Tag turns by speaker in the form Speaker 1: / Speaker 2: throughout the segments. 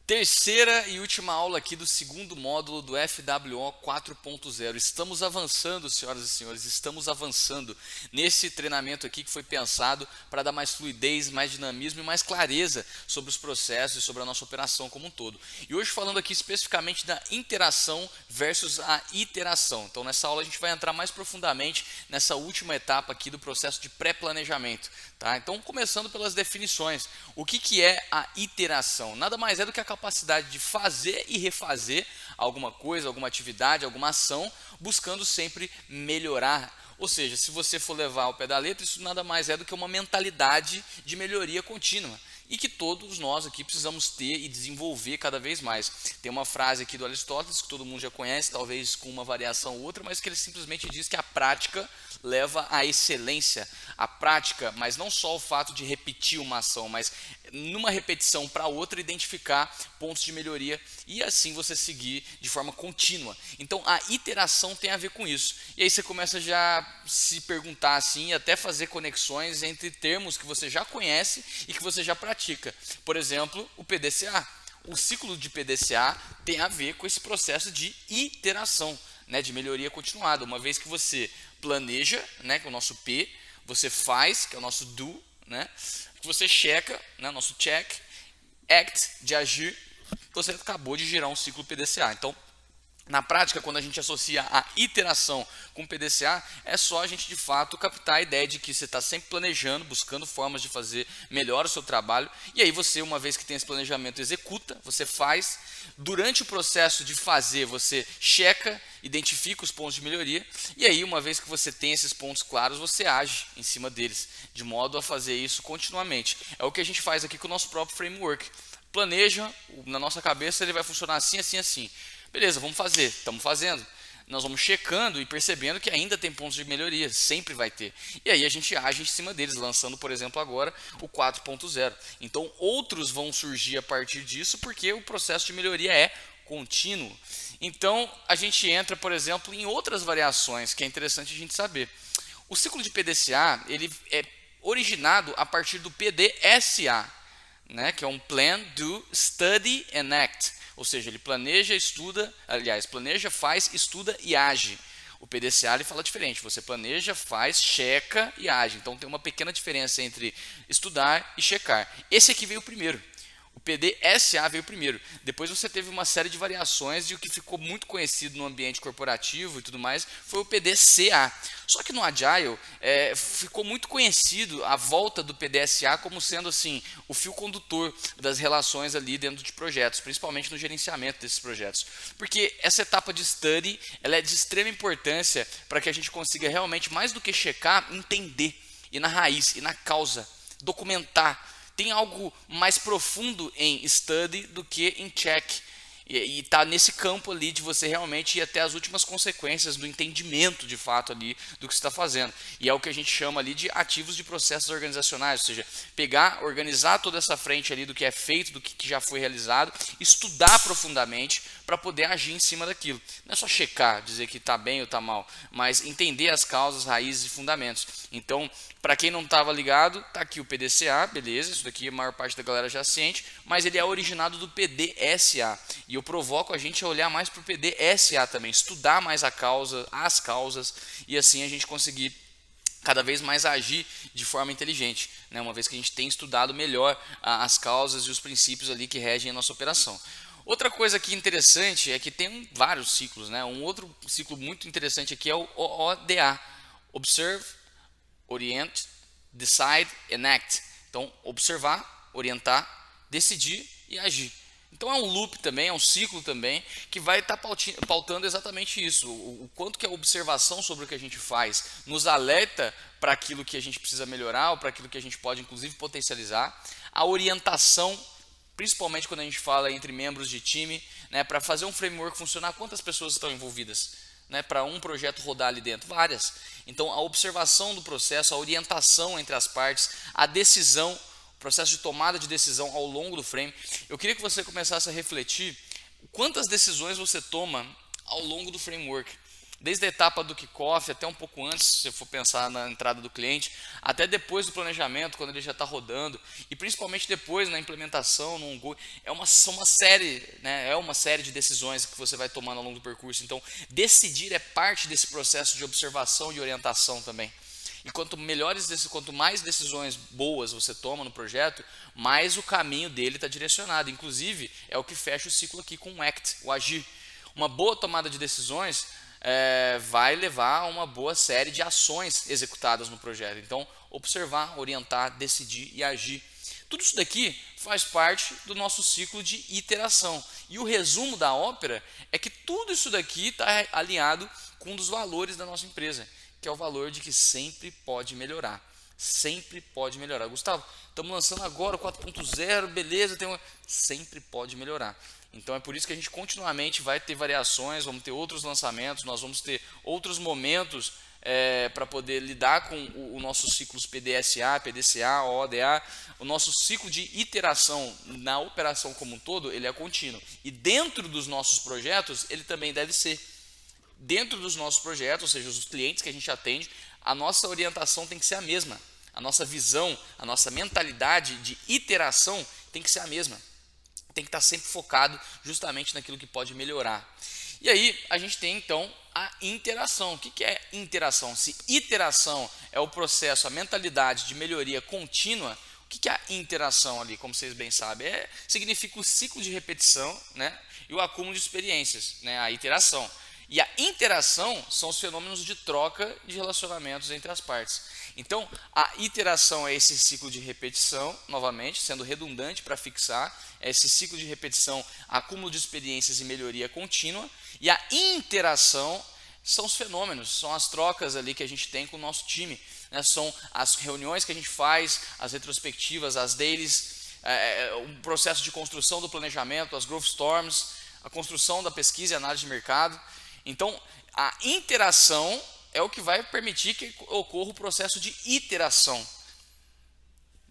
Speaker 1: Terceira e última aula aqui do segundo módulo do FWO 4.0. Estamos avançando, senhoras e senhores, estamos avançando nesse treinamento aqui que foi pensado para dar mais fluidez, mais dinamismo e mais clareza sobre os processos e sobre a nossa operação como um todo. E hoje falando aqui especificamente da interação versus a iteração. Então nessa aula a gente vai entrar mais profundamente nessa última etapa aqui do processo de pré-planejamento. Tá? Então começando pelas definições. O que é a iteração? Nada mais é do que a capacidade de fazer e refazer alguma coisa, alguma atividade, alguma ação, buscando sempre melhorar. Ou seja, se você for levar ao pé da letra, isso nada mais é do que uma mentalidade de melhoria contínua. E que todos nós aqui precisamos ter e desenvolver cada vez mais. Tem uma frase aqui do Aristóteles que todo mundo já conhece, talvez com uma variação ou outra, mas que ele simplesmente diz que a prática leva à excelência. A prática, mas não só o fato de repetir uma ação, mas numa repetição para outra identificar pontos de melhoria e assim você seguir de forma contínua. Então a iteração tem a ver com isso. E aí você começa já a se perguntar assim, até fazer conexões entre termos que você já conhece e que você já pratica. Por exemplo, o PDCA. O ciclo de PDCA tem a ver com esse processo de iteração, né, de melhoria continuada. Uma vez que você planeja, né, que é o nosso P, você faz, que é o nosso do, né, que você checa, né, nosso check, act, de agir, você acabou de gerar um ciclo PDCA. Então, na prática, quando a gente associa a iteração com PDCA, é só a gente de fato captar a ideia de que você está sempre planejando, buscando formas de fazer melhor o seu trabalho, e aí você, uma vez que tem esse planejamento, executa, você faz. Durante o processo de fazer, você checa, identifica os pontos de melhoria, e aí, uma vez que você tem esses pontos claros, você age em cima deles, de modo a fazer isso continuamente. É o que a gente faz aqui com o nosso próprio framework. Planeja, na nossa cabeça ele vai funcionar assim, assim, assim. Beleza, vamos fazer, estamos fazendo. Nós vamos checando e percebendo que ainda tem pontos de melhoria, sempre vai ter. E aí a gente age em cima deles, lançando, por exemplo, agora o 4.0. Então outros vão surgir a partir disso, porque o processo de melhoria é contínuo. Então a gente entra, por exemplo, em outras variações, que é interessante a gente saber. O ciclo de PDCA ele é originado a partir do PDSA, né, que é um Plan, Do, Study and Act. Ou seja, ele planeja, estuda, aliás, planeja, faz, estuda e age. O PDCA ele fala diferente, você planeja, faz, checa e age. Então tem uma pequena diferença entre estudar e checar. Esse aqui veio primeiro. O PDSA veio primeiro. Depois você teve uma série de variações e o que ficou muito conhecido no ambiente corporativo e tudo mais foi o PDCA. Só que no Agile ficou muito conhecido a volta do PDSA como sendo assim o fio condutor das relações ali dentro de projetos, principalmente no gerenciamento desses projetos. Porque essa etapa de study ela é de extrema importância para que a gente consiga realmente, mais do que checar, entender, ir na raiz, ir na causa, documentar. Tem algo mais profundo em study do que em check. E está nesse campo ali de você realmente ir até as últimas consequências do entendimento de fato ali do que você está fazendo. E é o que a gente chama ali de ativos de processos organizacionais, ou seja, pegar, organizar toda essa frente ali do que é feito, do que já foi realizado, estudar profundamente para poder agir em cima daquilo. Não é só checar, dizer que está bem ou está mal, mas entender as causas, raízes e fundamentos. Então, para quem não estava ligado, está aqui o PDCA, beleza, isso daqui a maior parte da galera já sente, mas ele é originado do PDSA. E eu provoco a gente a olhar mais para o PDSA também, estudar mais a causa, as causas, e assim a gente conseguir cada vez mais agir de forma inteligente, né? Uma vez que a gente tem estudado melhor as causas e os princípios ali que regem a nossa operação. Outra coisa aqui interessante é que tem vários ciclos, né? Um outro ciclo muito interessante aqui é o OODA, Observe, Orient, Decide and Act. Então, observar, orientar, decidir e agir. Então é um loop também, é um ciclo também, que vai estar pautando exatamente isso. O quanto que a observação sobre o que a gente faz nos alerta para aquilo que a gente precisa melhorar, ou para aquilo que a gente pode inclusive potencializar. A orientação, principalmente quando a gente fala entre membros de time, né, para fazer um framework funcionar, quantas pessoas estão envolvidas? Né, para um projeto rodar ali dentro? Várias. Então a observação do processo, a orientação entre as partes, a decisão, o processo de tomada de decisão ao longo do frame. Eu queria que você começasse a refletir quantas decisões você toma ao longo do framework. desde a etapa do kickoff, até um pouco antes, se você for pensar na entrada do cliente, até depois do planejamento, quando ele já está rodando, e principalmente depois na implementação, no ongoing, são uma série, né, é uma série de decisões que você vai tomando ao longo do percurso. Então, decidir é parte desse processo de observação e orientação também. E quanto mais decisões boas você toma no projeto, mais o caminho dele está direcionado. Inclusive, é o que fecha o ciclo aqui com o ACT, o agir. Uma boa tomada de decisões vai levar a uma boa série de ações executadas no projeto. Então, observar, orientar, decidir e agir. Tudo isso daqui faz parte do nosso ciclo de iteração. E o resumo da ópera é que tudo isso daqui está alinhado com um dos valores da nossa empresa, que é o valor de que sempre pode melhorar. Sempre pode melhorar. Gustavo, estamos lançando agora o 4.0, beleza, sempre pode melhorar. Então é por isso que a gente continuamente vai ter variações, vamos ter outros lançamentos, nós vamos ter outros momentos para poder lidar com os nossos ciclos PDSA, PDCA, ODA. O nosso ciclo de iteração na operação como um todo, ele é contínuo. E dentro dos nossos projetos, ele também deve ser. Dentro dos nossos projetos, ou seja, os clientes que a gente atende, a nossa orientação tem que ser a mesma. A nossa visão, a nossa mentalidade de iteração tem que ser a mesma. Tem que estar sempre focado justamente naquilo que pode melhorar. E aí a gente tem então a interação. O que é interação? Se iteração é o processo, a mentalidade de melhoria contínua, o que é a interação ali, como vocês bem sabem? Significa o ciclo de repetição, né, e o acúmulo de experiências, né, a iteração. E a interação são os fenômenos de troca de relacionamentos entre as partes. Então, a iteração é esse ciclo de repetição, novamente, sendo redundante para fixar, é esse ciclo de repetição, acúmulo de experiências e melhoria contínua. E a interação são os fenômenos, são as trocas ali que a gente tem com o nosso time, né? São as reuniões que a gente faz, as retrospectivas, as dailies, o processo de construção do planejamento, as growth storms, a construção da pesquisa e análise de mercado. Então, a interação é o que vai permitir que ocorra o processo de iteração.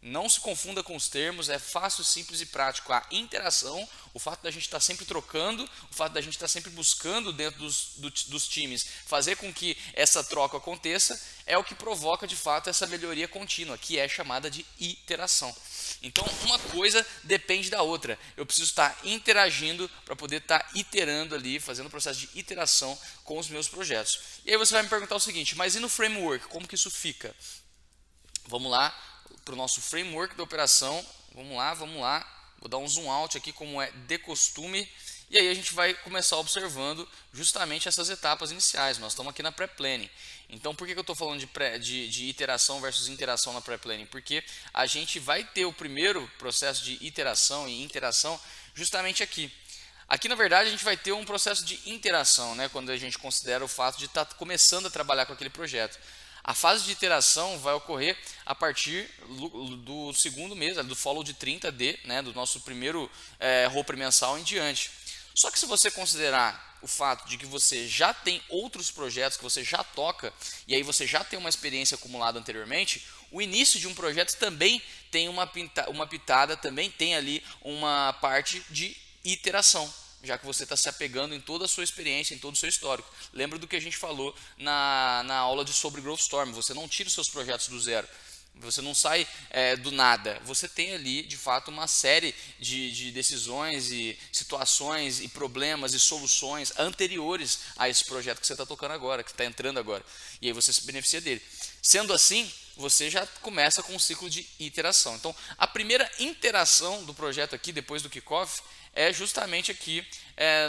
Speaker 1: Não se confunda com os termos, é fácil, simples e prático. A interação, o fato da gente estar sempre trocando, o fato da gente estar sempre buscando dentro dos times fazer com que essa troca aconteça, é o que provoca de fato essa melhoria contínua, que é chamada de iteração. Então, uma coisa depende da outra. Eu preciso estar interagindo para poder estar iterando ali, fazendo o processo de iteração com os meus projetos. E aí você vai me perguntar o seguinte, mas e no framework, como que isso fica? Vamos lá para o nosso framework da operação. Vamos lá. Vou dar um zoom out aqui, como é de costume. E aí a gente vai começar observando justamente essas etapas iniciais. Nós estamos aqui na pré-planning. Então, por que eu estou falando de iteração versus interação na pré-planning? Porque a gente vai ter o primeiro processo de iteração e interação justamente aqui. Aqui, na verdade, a gente vai ter um processo de interação, né, quando a gente considera o fato de estar começando a trabalhar com aquele projeto. A fase de iteração vai ocorrer a partir do segundo mês, do follow de 30D, né, do nosso primeiro ROPRE mensal em diante. Só que se você considerar o fato de que você já tem outros projetos que você já toca, e aí você já tem uma experiência acumulada anteriormente, o início de um projeto também tem uma pitada, também tem ali uma parte de iteração, já que você está se apegando em toda a sua experiência, em todo o seu histórico. Lembra do que a gente falou na aula sobre Growth Storm, você não tira os seus projetos do zero. Você não sai do nada, você tem ali de fato uma série de decisões e situações e problemas e soluções anteriores a esse projeto que você está tocando agora, que está entrando agora, e aí você se beneficia dele. Sendo assim, você já começa com um ciclo de iteração. Então, a primeira interação do projeto aqui, depois do kickoff, é justamente aqui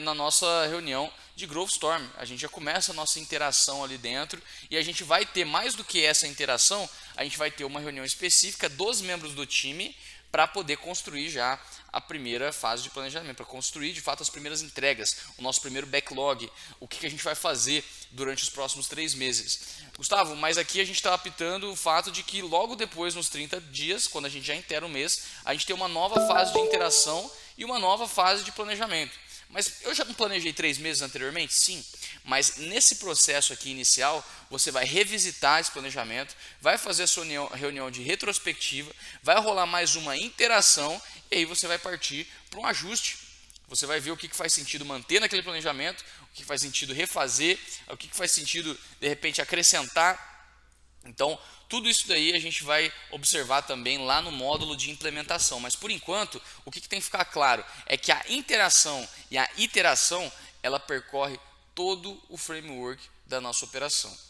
Speaker 1: na nossa reunião de Growth Storm. A gente já começa a nossa interação ali dentro e a gente vai ter mais do que essa interação, a gente vai ter uma reunião específica dos membros do time para poder construir já a primeira fase de planejamento, para construir de fato as primeiras entregas, o nosso primeiro backlog, o que a gente vai fazer durante os próximos 3 meses. Gustavo, mas aqui a gente está apitando o fato de que logo depois, nos 30 dias, quando a gente já intera o mês, a gente tem uma nova fase de interação e uma nova fase de planejamento. Mas eu já não planejei 3 meses anteriormente? Sim, mas nesse processo aqui inicial, você vai revisitar esse planejamento, vai fazer a sua reunião de retrospectiva, vai rolar mais uma interação e aí você vai partir para um ajuste. Você vai ver o que faz sentido manter naquele planejamento, o que faz sentido refazer, o que faz sentido, de repente, acrescentar. Então, tudo isso daí a gente vai observar também lá no módulo de implementação. Mas, por enquanto, o que tem que ficar claro é que a interação e a iteração, ela percorre todo o framework da nossa operação.